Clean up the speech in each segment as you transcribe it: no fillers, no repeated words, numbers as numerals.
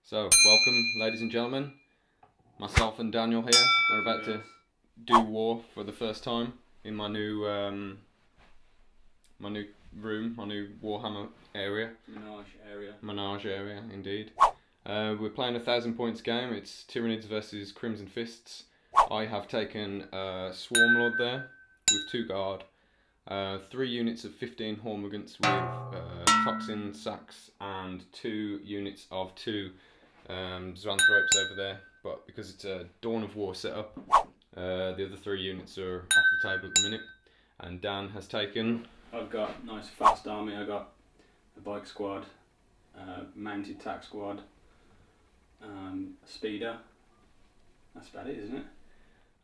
So, welcome, ladies and gentlemen. Myself and Daniel here are about to do war for the first time in my new room, my new Warhammer area. Menage area, indeed. We're playing a 1,000 points game. It's Tyranids versus Crimson Fists. I have taken Swarmlord there with 2 guard, 3 units of 15 Hormagaunts with Toxin, Sacks, and 2 units of 2 Zoanthropes over there, but because it's a Dawn of War setup, the other 3 units are off the table at the minute. And Dan has taken... I've got a nice fast army. I got a bike squad, mounted tack squad, a speeder. That's about it, isn't it?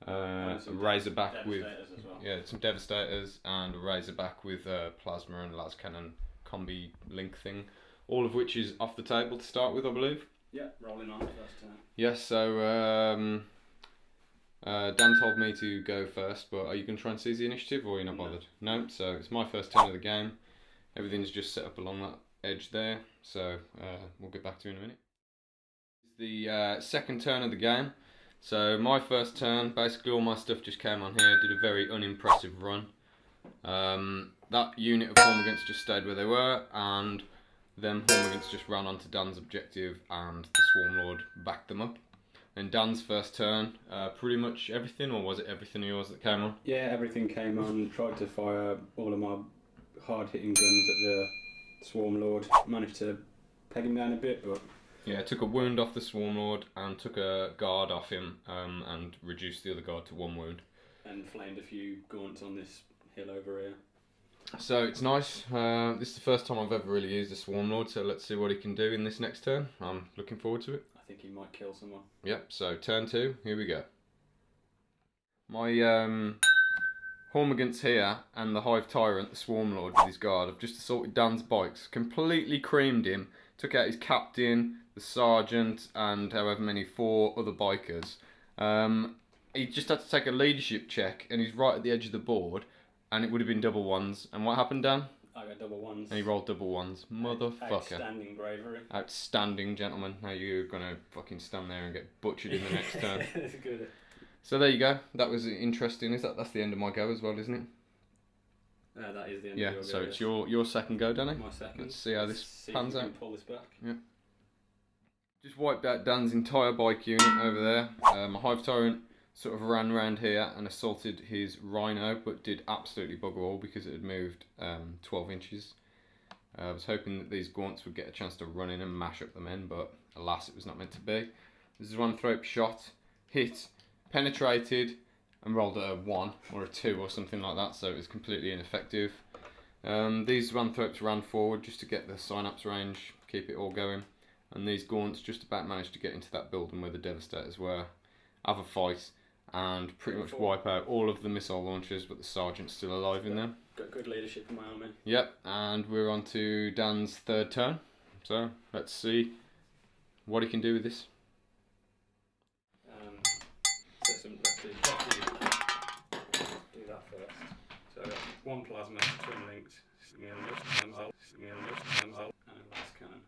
A Razorback with as well. some Devastators, and a Razorback with plasma and Lascannon combi link thing, all of which is off the table to start with, I believe. Yeah, rolling on first turn. Yes, so Dan told me to go first, but are you going to try and seize the initiative, or are you not bothered? No, so it's my first turn of the game. Everything's just set up along that edge there, so we'll get back to you in a minute. It's the second turn of the game. So my first turn, basically all my stuff just came on here, did a very unimpressive run. That unit of Hormagaunts just stayed where they were, and them Hormagaunts just ran onto Dan's objective, and the Swarmlord backed them up. And Dan's first turn, pretty much everything, or was it everything of yours that came on? Yeah, everything came on. Tried to fire all of my hard-hitting guns at the Swarmlord. Managed to peg him down a bit, but... Yeah, took a wound off the Swarmlord and took a guard off him, and reduced the other guard to 1 wound. And flamed a few gaunts on this hill over here. So it's nice. This is the first time I've ever really used a Swarmlord, so let's see what he can do in this next turn. I'm looking forward to it. I think he might kill someone. Yep, so turn 2, here we go. My Hormagaunts here and the Hive Tyrant, the Swarmlord with his guard, have just assaulted Dan's bikes, completely creamed him, took out his captain, the sergeant, and however many 4 other bikers. He just had to take a leadership check, and he's right at the edge of the board, and it would have been double 1s. And what happened, Dan? I got double 1s. And he rolled double 1s. Motherfucker. Outstanding bravery. Outstanding, gentlemen. Now you're going to fucking stand there and get butchered in the next turn. That's good. So there you go. That was interesting. That's the end of my go as well, isn't it? That is the end of your go. So it's your second go, Danny. My second. Let's see how this pans out. Pull this back. Yeah. Just wiped out Dan's entire bike unit over there. My Hive Tyrant sort of ran around here and assaulted his Rhino, but did absolutely bugger all because it had moved 12 inches. I was hoping that these gaunts would get a chance to run in and mash up the men, but alas, it was not meant to be. The Zoanthrope shot, hit, penetrated, and rolled a 1 or a 2 or something like that, so it was completely ineffective. These Zoanthropes ran forward just to get the synapse range, keep it all going, and these gaunts just about managed to get into that building where the Devastators were, have a fight, and pretty much wipe out all of the missile launchers, but the sergeant's still alive in there. Got good leadership in my army. Yep, and we're on to Dan's third turn, so let's see what he can do with this. Let's do that first. So 1 plasma, Twinlinked, and a Lascannon.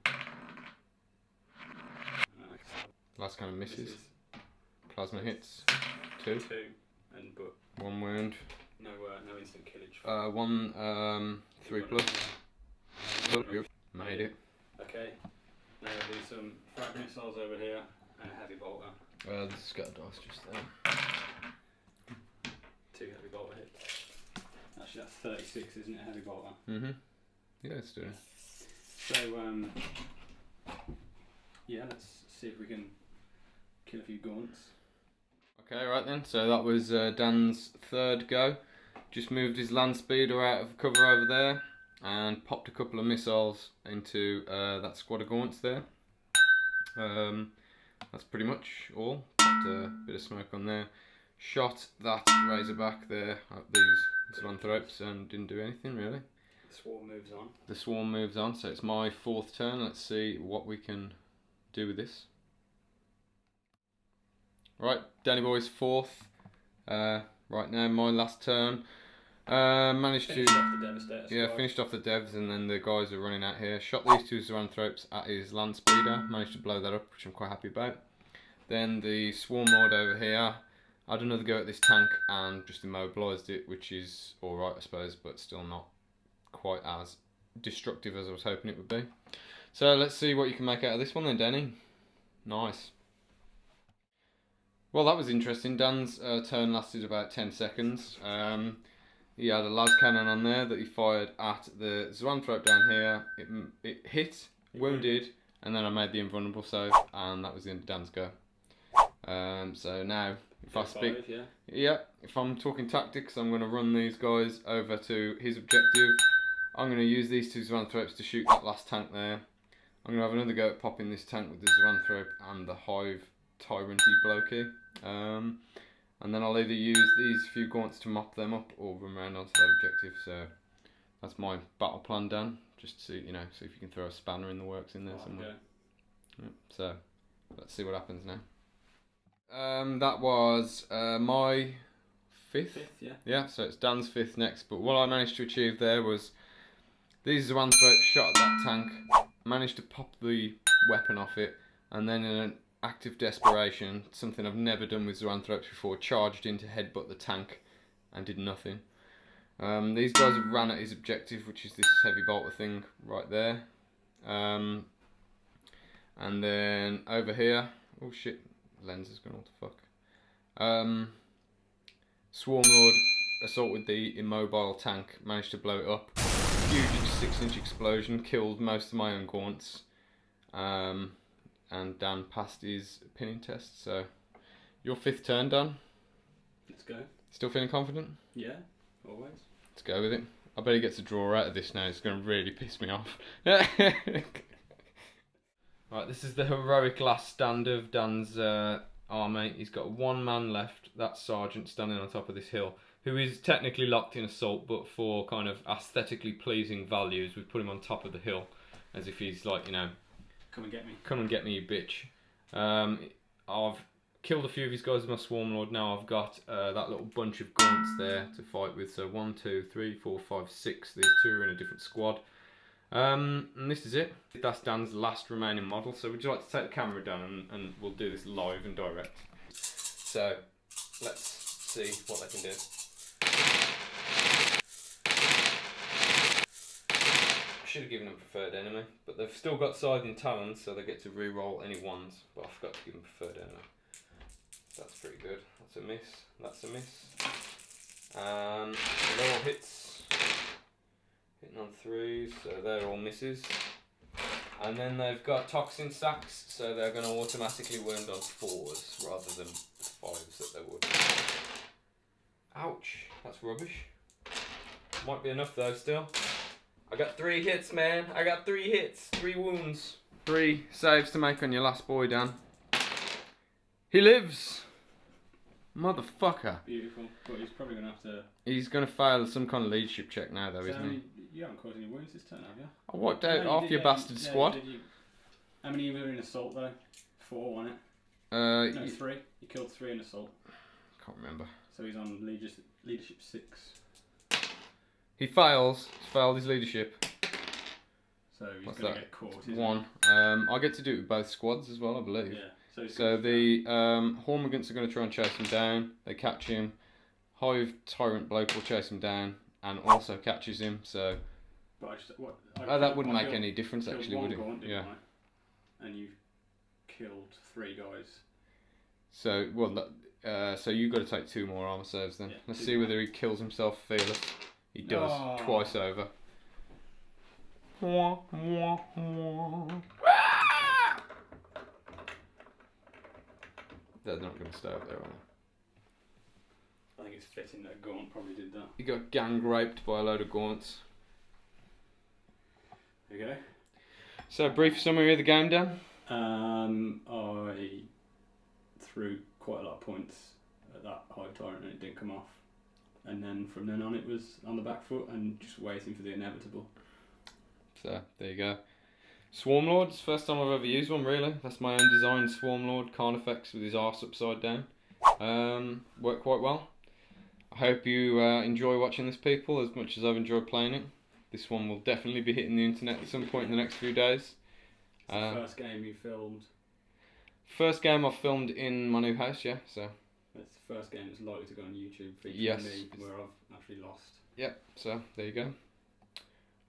Lascannon misses. Plasma hits. 2. 2, and but 1 wound. No instant killage. 1 3 plus. Made it. Okay. Now we'll do some frag missiles over here and a heavy bolter. This has got a dice just there. 2 heavy bolter hits. Actually, that's 36, isn't it? Heavy bolter. Yeah, let's do it. So yeah, let's see if we can kill a few gaunts. Okay, right then. So that was Dan's third go. Just moved his land speeder out of cover over there. and popped a couple of missiles into that squad of Gaunts there. That's pretty much all. Popped a bit of smoke on there. Shot that Razorback there at these Zoanthropes and didn't do anything really. The swarm moves on. The swarm moves on, so it's my 4th turn. Let's see what we can do with this. Right, Danny Boy's 4th. Right now, my last turn. Managed finished to off the Devastator squad. finished off the devs, and then the guys are running out here. Shot these 2 Zoanthropes at his land speeder. Managed to blow that up, which I'm quite happy about. Then the Swarmlord over here. I had another go at this tank and just immobilised it, which is alright I suppose, but still not quite as destructive as I was hoping it would be. So let's see what you can make out of this one then, Danny. Nice. Well, that was interesting. Dan's turn lasted about 10 seconds. He had a Lascannon on there that he fired at the Zoanthrope down here. It hit, wounded, and then I made the invulnerable save, and that was the end of Dan's go. So now, if I speak, if I'm talking tactics, I'm going to run these guys over to his objective. I'm going to use these 2 Zoanthropes to shoot that last tank there. I'm going to have another go at popping this tank with the Zoanthrope and the Hive Tyranid blokey. And then I'll either use these few Gaunts to mop them up or run around onto that objective. So that's my battle plan, Dan. Just to see, see if you can throw a spanner in the works in there somewhere. Yeah, so let's see what happens now. That was my 5th. Yeah, so it's Dan's 5th next. But what I managed to achieve there was these Zoanthropes shot at that tank, managed to pop the weapon off it, and then in an act of desperation, something I've never done with Zoanthropes before, charged in to headbutt the tank and did nothing. These guys have ran at his objective, which is this heavy bolter thing right there. And then over here, oh shit, lens has gone, what the fuck. Swarmlord assault with the immobile tank, managed to blow it up. Huge 6-inch explosion, killed most of my own Gaunts. And Dan passed his pinning test, so your 5th turn, Dan. Let's go. Still feeling confident? Yeah, always. Let's go with it. I bet he gets a draw out of this now, it's going to really piss me off. Right, this is the heroic last stand of Dan's army. He's got 1 man left, that sergeant standing on top of this hill, who is technically locked in assault, but for kind of aesthetically pleasing values, we've put him on top of the hill, as if he's like, come and get me. Come and get me, you bitch. I've killed a few of these guys with my Swarmlord. Now I've got that little bunch of Gaunts there to fight with. So 1, 2, 3, 4, 5, 6. These 2 are in a different squad. And this is it. That's Dan's last remaining model. So would you like to take the camera down and we'll do this live and direct. So let's see what they can do. Should have given them preferred enemy, but they've still got scything talons, so they get to re-roll any ones, but I forgot to give them preferred enemy. That's pretty good. That's a miss. That's a miss. So they're all hits. Hitting on 3s, so they're all misses. And then they've got Toxin sacks, so they're going to automatically wound on 4s rather than 5s that they would. Ouch, that's rubbish. Might be enough though still. I got 3 hits, man. I got 3 hits, 3 wounds. 3 saves to make on your last boy, Dan. He lives! Motherfucker. Beautiful, but he's probably going to have to... He's going to fail some kind of leadership check now though, isn't he? You haven't caused any wounds this turn, have you? I wiped out half your bastard squad. How many were in assault though? 4, wasn't it? No, 3. You killed 3 in assault. Can't remember. So he's on leadership 6. He fails. He's failed his leadership. So he's going to get caught. 1. I get to do it with both squads as well, I believe. Yeah. So the Hormagaunts are going to try and chase him down. They catch him. Hive Tyrant bloke will chase him down and also catches him. So that wouldn't make any difference actually, would it? Yeah. And you killed 3 guys. So so you've got to take 2 more armor saves then. Yeah, let's see whether he kills himself fearless. He does, twice over. They're not going to stay up there, are they? I think it's fitting that Gaunt probably did that. He got gang raped by a load of Gaunts. There you go. So, brief summary of the game, Dan. I threw quite a lot of points at that Hive Tyrant and it didn't come off. And then from then on it was on the back foot and just waiting for the inevitable. So, there you go. Swarmlord, it's the first time I've ever used one, really. That's my own design Swarmlord, Carnifex with his arse upside down. Worked quite well. I hope you enjoy watching this, people, as much as I've enjoyed playing it. This one will definitely be hitting the internet at some point in the next few days. It's the first game you filmed. First game I've filmed in my new house, yeah, so. It's the first game that's likely to go on YouTube featuring Yes. me, where I've actually lost. Yep, so there you go.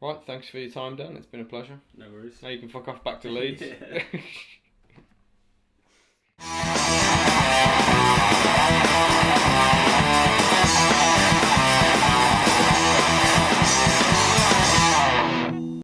Right, thanks for your time, Dan. It's been a pleasure. No worries. Now you can fuck off back to Leeds. Yeah.